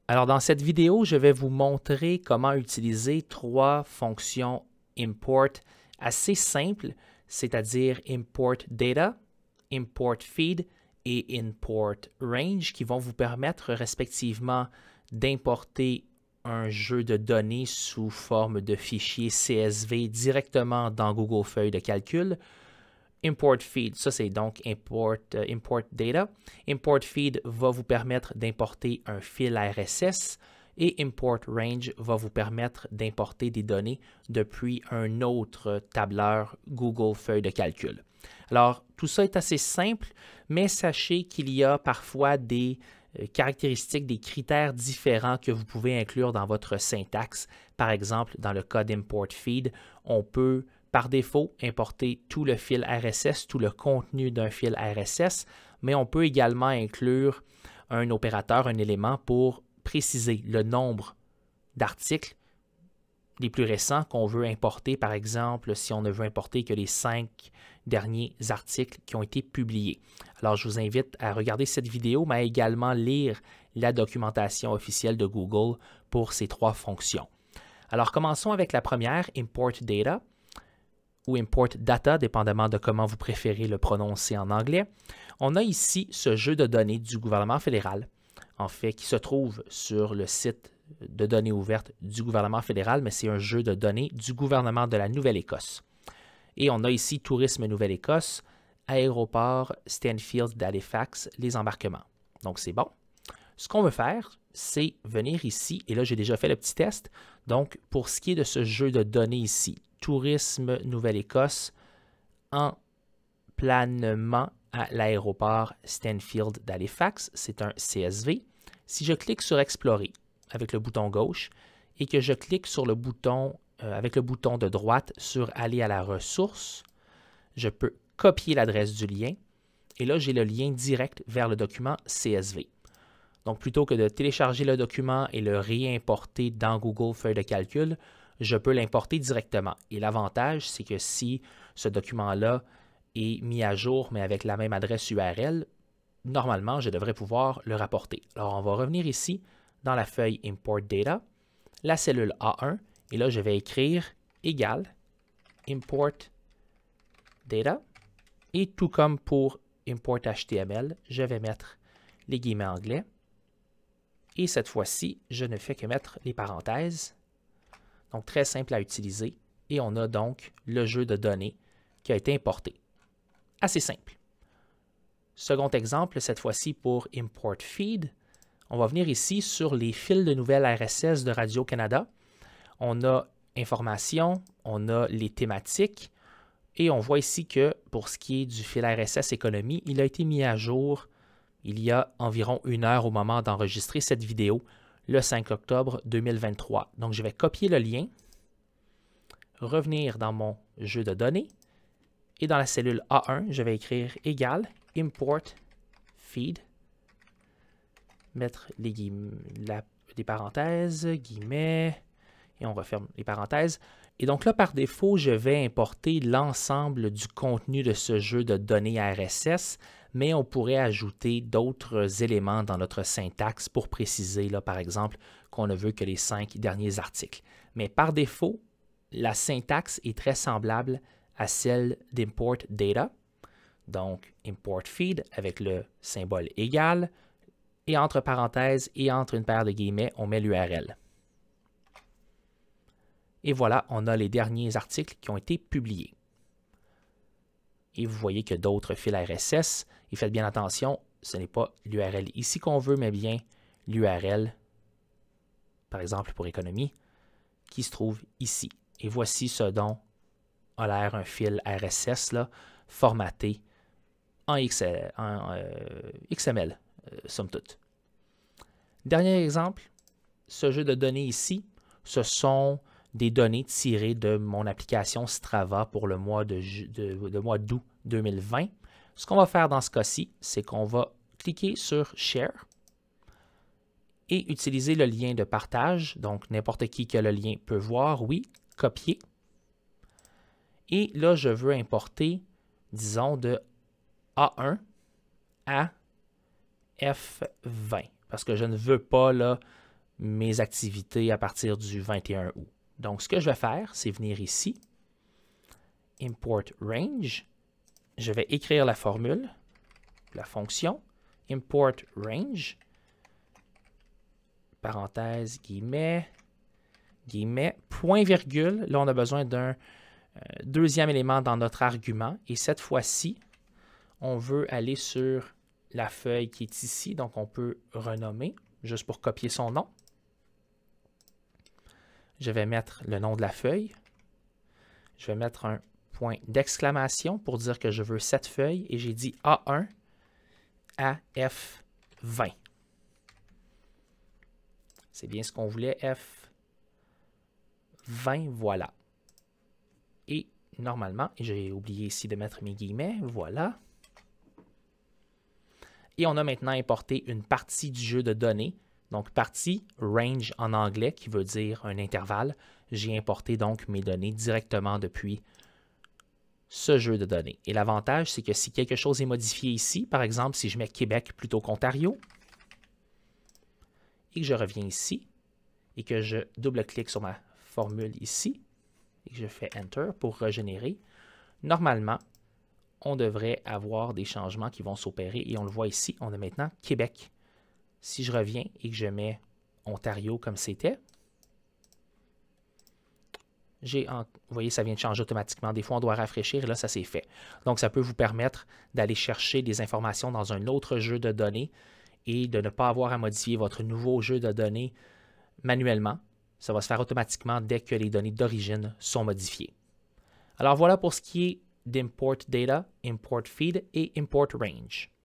Alors, dans cette vidéo, je vais vous montrer comment utiliser trois fonctions import assez simples, c'est-à-dire import data, import feed et import range, qui vont vous permettre respectivement d'importer un jeu de données sous forme de fichier CSV directement dans Google Feuilles de calcul. Import feed, ça c'est donc import data. Import feed va vous permettre d'importer un fil RSS et import range va vous permettre d'importer des données depuis un autre tableur Google Feuilles de calcul. Alors, tout ça est assez simple, mais sachez qu'il y a parfois des caractéristiques, des critères différents que vous pouvez inclure dans votre syntaxe. Par exemple, dans le cas d'import feed, on peut par défaut importer tout le fil RSS, tout le contenu d'un fil RSS, mais on peut également inclure un opérateur, un élément pour préciser le nombre d'articles les plus récents qu'on veut importer. Par exemple, si on ne veut importer que les 5 derniers articles qui ont été publiés. Alors, je vous invite à regarder cette vidéo, mais à également lire la documentation officielle de Google pour ces trois fonctions. Alors, commençons avec la première, import data ou import data, dépendamment de comment vous préférez le prononcer en anglais. On a ici ce jeu de données du gouvernement fédéral, en fait, qui se trouve sur le site de données ouvertes du gouvernement fédéral, mais c'est un jeu de données du gouvernement de la Nouvelle-Écosse. Et on a ici Tourisme Nouvelle-Écosse, Aéroport Stanfield d'Halifax, les embarquements. Donc, c'est bon. Ce qu'on veut faire, c'est venir ici, et là, j'ai déjà fait le petit test. Donc, pour ce qui est de ce jeu de données ici, Tourisme Nouvelle-Écosse, emplanement à l'aéroport Stanfield d'Halifax, c'est un CSV. Si je clique sur Explorer avec le bouton gauche et que je clique sur le bouton avec le bouton de droite sur Aller à la ressource, je peux copier l'adresse du lien et là, j'ai le lien direct vers le document CSV. Donc, plutôt que de télécharger le document et le réimporter dans Google Feuilles de calcul, je peux l'importer directement. Et l'avantage, c'est que si ce document-là est mis à jour, mais avec la même adresse URL, normalement, je devrais pouvoir le rapporter. Alors, on va revenir ici dans la feuille Import Data, la cellule A1, et là, je vais écrire égal Import Data. Et tout comme pour Import HTML, je vais mettre les guillemets anglais. Et cette fois-ci, je ne fais que mettre les parenthèses. Donc, très simple à utiliser. Et on a donc le jeu de données qui a été importé. Assez simple. Second exemple, cette fois-ci pour Import Feed. On va venir ici sur les fils de nouvelles RSS de Radio-Canada. On a information, on a les thématiques. Et on voit ici que pour ce qui est du fil RSS économie, il a été mis à jour il y a environ 1 heure au moment d'enregistrer cette vidéo, le 5 octobre 2023. Donc, je vais copier le lien, revenir dans mon jeu de données, et dans la cellule A1, je vais écrire égal import feed, mettre les parenthèses, guillemets, et on referme les parenthèses. Et donc là, par défaut, je vais importer l'ensemble du contenu de ce jeu de données RSS, mais on pourrait ajouter d'autres éléments dans notre syntaxe pour préciser, là, par exemple, qu'on ne veut que les 5 derniers articles. Mais par défaut, la syntaxe est très semblable à celle d'import data. Donc, import feed avec le symbole égal, et entre parenthèses et entre une paire de guillemets, on met l'URL. Et voilà, on a les derniers articles qui ont été publiés. Et vous voyez que d'autres fils RSS. Et faites bien attention, ce n'est pas l'URL ici qu'on veut, mais bien l'URL, par exemple pour économie, qui se trouve ici. Et voici ce dont a l'air un fil RSS là, formaté en XML, somme toute. Dernier exemple, ce jeu de données ici, ce sont des données tirées de mon application Strava pour le mois d'août 2020. Ce qu'on va faire dans ce cas-ci, c'est qu'on va cliquer sur Share et utiliser le lien de partage. Donc, n'importe qui a le lien peut voir, oui, copier. Et là, je veux importer, disons, de A1 à F20 parce que je ne veux pas là, mes activités à partir du 21 août. Donc, ce que je vais faire, c'est venir ici, import range. Je vais écrire la formule, la fonction, import range, parenthèse, guillemets, guillemets, point virgule. Là, on a besoin d'un deuxième élément dans notre argument. Et cette fois-ci, on veut aller sur la feuille qui est ici. Donc, on peut renommer, juste pour copier son nom. Je vais mettre le nom de la feuille. Je vais mettre un point d'exclamation pour dire que je veux cette feuille. Et j'ai dit A1 à F20. C'est bien ce qu'on voulait, F20, voilà. Et normalement, j'ai oublié ici de mettre mes guillemets, voilà. Et on a maintenant importé une partie du jeu de données. Donc, partie range en anglais, qui veut dire un intervalle. J'ai importé donc mes données directement depuis ce jeu de données. Et l'avantage, c'est que si quelque chose est modifié ici, par exemple, si je mets Québec plutôt qu'Ontario, et que je reviens ici, et que je double-clique sur ma formule ici, et que je fais Enter pour régénérer, normalement, on devrait avoir des changements qui vont s'opérer. Et on le voit ici, on a maintenant Québec. Si je reviens et que je mets Ontario comme c'était, vous voyez, ça vient de changer automatiquement. Des fois, on doit rafraîchir et là, ça s'est fait. Donc, ça peut vous permettre d'aller chercher des informations dans un autre jeu de données et de ne pas avoir à modifier votre nouveau jeu de données manuellement. Ça va se faire automatiquement dès que les données d'origine sont modifiées. Alors, voilà pour ce qui est d'import data, import feed et import range.